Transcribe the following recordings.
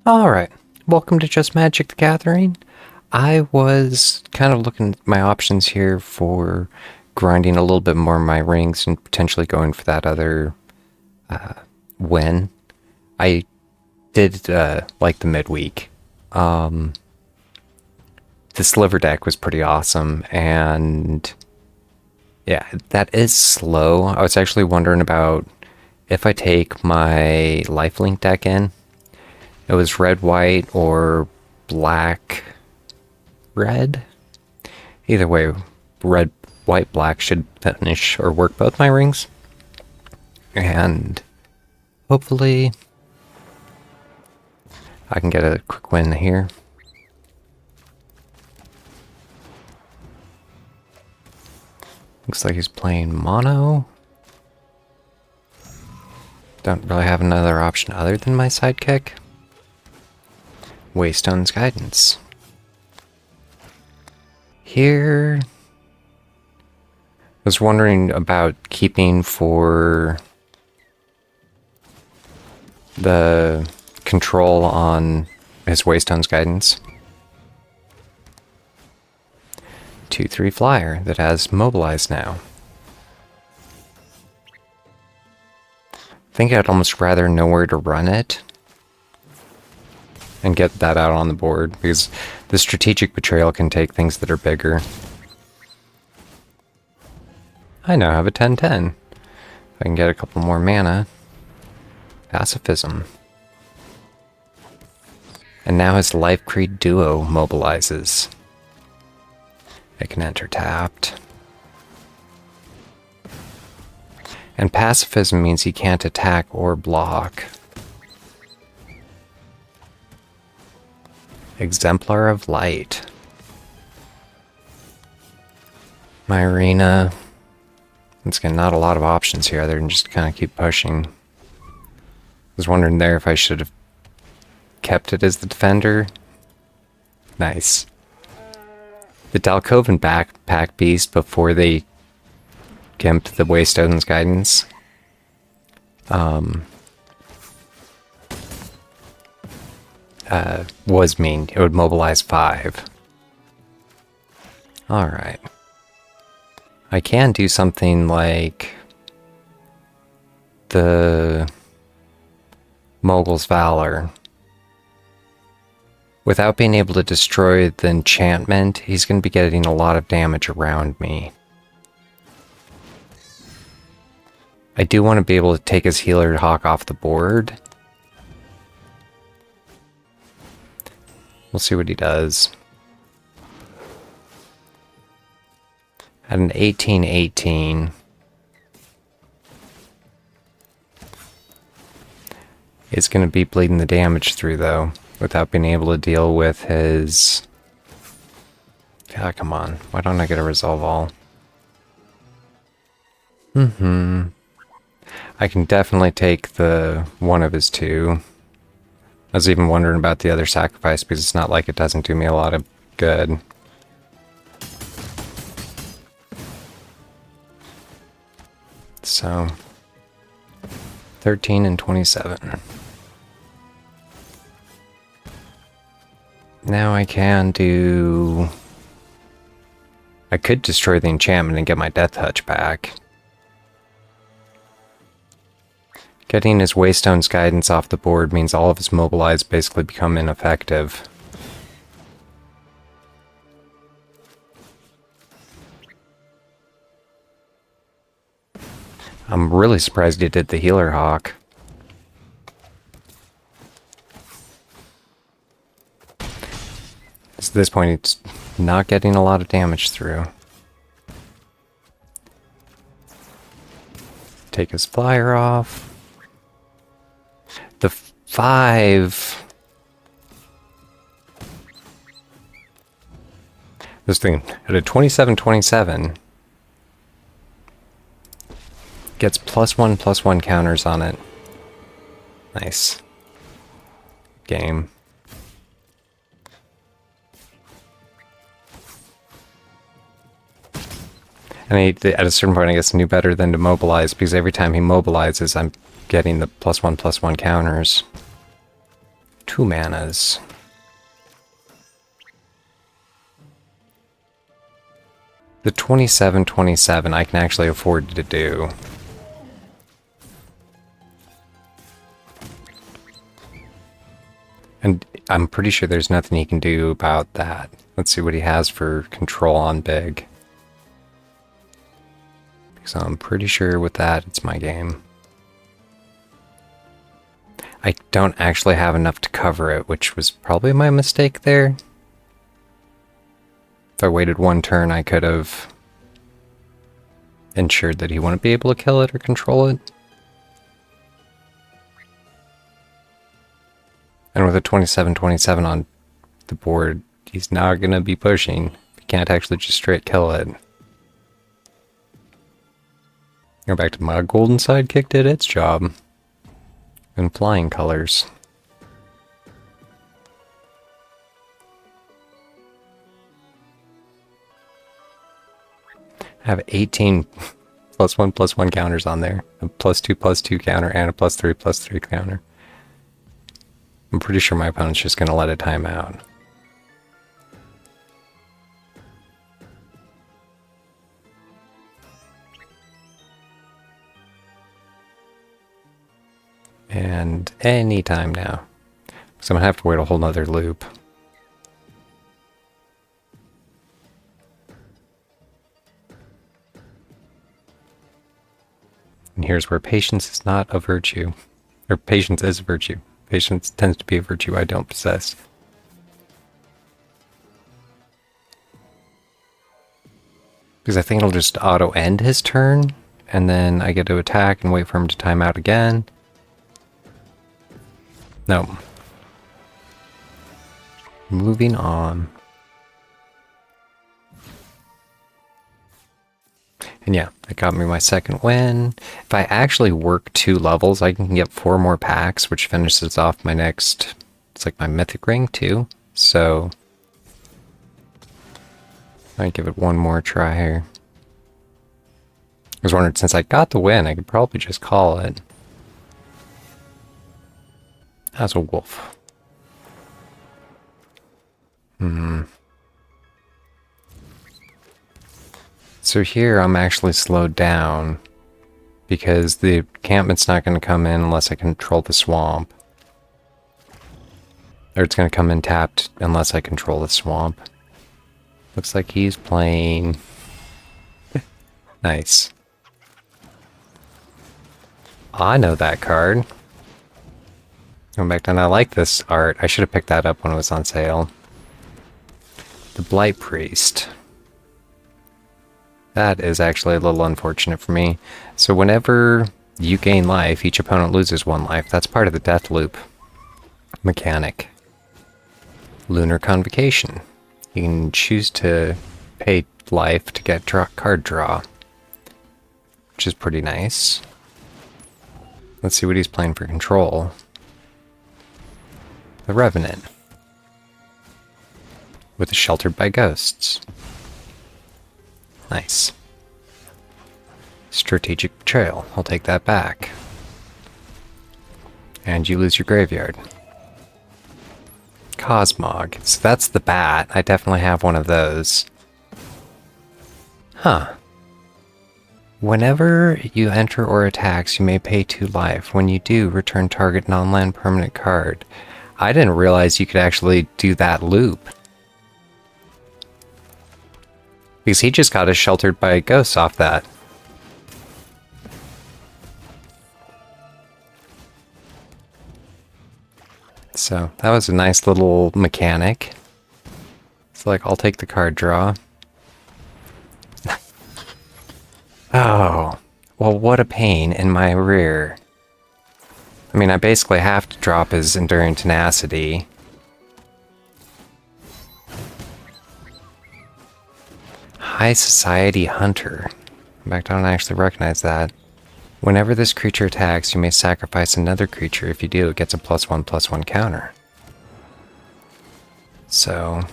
Alright, welcome to Just Magic the Gathering. I was kind of looking at my options here for grinding a little bit more of my rings and potentially going for that other win. I did like the midweek. The sliver deck was pretty awesome, and yeah, that is slow. I was actually wondering about if I take my lifelink deck in. It was red, white, or black, red. Either way, red, white, black should finish or work both my rings. And hopefully I can get a quick win here. Looks like he's playing mono. Don't really have another option other than my sidekick. Waystone's Guidance. Here, I was wondering about keeping for the control on his Waystone's Guidance. 2/3 flyer that has mobilized now. I think I'd almost rather know where to run it and get that out on the board, because the strategic betrayal can take things that are bigger. I now have a 10/10. I can get a couple more mana. Pacifism. And now his Life Creed Duo mobilizes. It can enter tapped. And pacifism means he can't attack or block. Exemplar of Light. My arena. It's got not a lot of options here other than just kind of keep pushing. I was wondering there if I should have kept it as the defender. Nice. The Dalkovan backpack beast before they gimped the Waystone's Guidance. Was mean. It would mobilize 5. Alright. I can do something like the Mogul's Valor. Without being able to destroy the enchantment, he's going to be getting a lot of damage around me. I do want to be able to take his Healer Hawk off the board. We'll see what he does. At an 18/18. It's going to be bleeding the damage through, though, without being able to deal with his... God, come on. Why don't I get a Resolve All? I can definitely take the one of his 2. I was even wondering about the other sacrifice, because it's not like it doesn't do me a lot of good. So, 13 and 27. Now I can do... I could destroy the enchantment and get my Death Touch back. Getting his Waystone's Guidance off the board means all of his mobilize basically become ineffective. I'm really surprised he did the Healer Hawk. At this point, it's not getting a lot of damage through. Take his flyer off. The 5... This thing, at a 27/27, gets +1/+1 counters on it. Nice. Game. And at a certain point, I guess, knew better than to mobilize, because every time he mobilizes, I'm getting the +1/+1 counters. 2 manas. The 27/27 I can actually afford to do. And I'm pretty sure there's nothing he can do about that. Let's see what he has for control on big. So I'm pretty sure with that, it's my game. I don't actually have enough to cover it, which was probably my mistake there. If I waited one turn, I could have ensured that he wouldn't be able to kill it or control it. And with a 27/27 on the board, he's not going to be pushing. He can't actually just straight kill it. Go back to my golden sidekick did its job. In flying colors. I have 18 +1/+1 counters on there. A +2/+2 counter and a +3/+3 counter. I'm pretty sure my opponent's just going to let it time out. And any time now. So I'm going to have to wait a whole nother loop. And here's where patience is not a virtue. Or patience is a virtue. Patience tends to be a virtue I don't possess. Because I think it'll just auto-end his turn, and then I get to attack and wait for him to time out again. No. Moving on. And yeah, that got me my second win. If I actually work 2 levels, I can get 4 more packs, which finishes off my next... It's like my mythic ring, too. So... I'll give it one more try here. I was wondering, since I got the win, I could probably just call it. As a wolf. So here I'm actually slowed down because the encampment's not going to come in unless I control the swamp. Or it's going to come in tapped unless I control the swamp. Looks like he's playing... Nice. I know that card. Going back down, I like this art. I should have picked that up when it was on sale. The Blight Priest. That is actually a little unfortunate for me. So whenever you gain life, each opponent loses 1 life. That's part of the death loop mechanic. Lunar Convocation. You can choose to pay life to get card draw, which is pretty nice. Let's see what he's playing for control. The Revenant. With a Sheltered by Ghosts. Nice. Strategic Betrayal. I'll take that back. And you lose your graveyard. Cosmog. So that's the bat. I definitely have one of those. Huh. Whenever you enter or attacks, you may pay 2 life. When you do, return target non-land permanent card. I didn't realize you could actually do that loop. Because he just got us Sheltered by Ghosts off that. So that was a nice little mechanic. It's like, I'll take the card draw. Oh, well, what a pain in my rear. I mean, I basically have to drop his Enduring Tenacity. High Society Hunter. In fact, I don't actually recognize that. Whenever this creature attacks, you may sacrifice another creature. If you do, it gets a +1/+1 counter. So...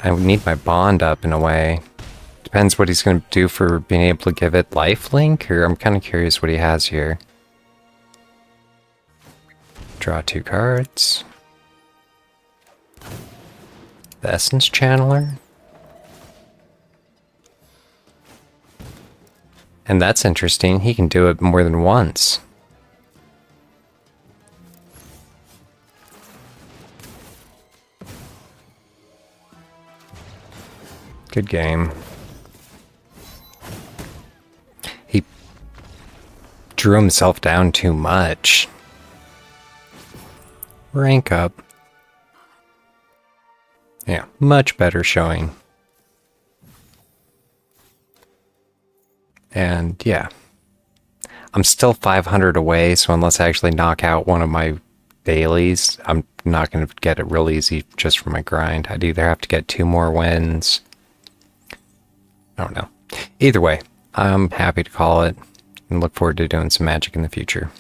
I need my bond up in a way. Depends what he's going to do for being able to give it lifelink, or I'm kind of curious what he has here. Draw 2 cards. The Essence Channeler. And that's interesting. He can do it more than once. Good game. He drew himself down too much. Rank up. Yeah, much better showing. And yeah, I'm still 500 away, so unless I actually knock out one of my dailies, I'm not going to get it real easy just for my grind. I'd either have to get 2 more wins. I don't know. Either way, I'm happy to call it and look forward to doing some magic in the future.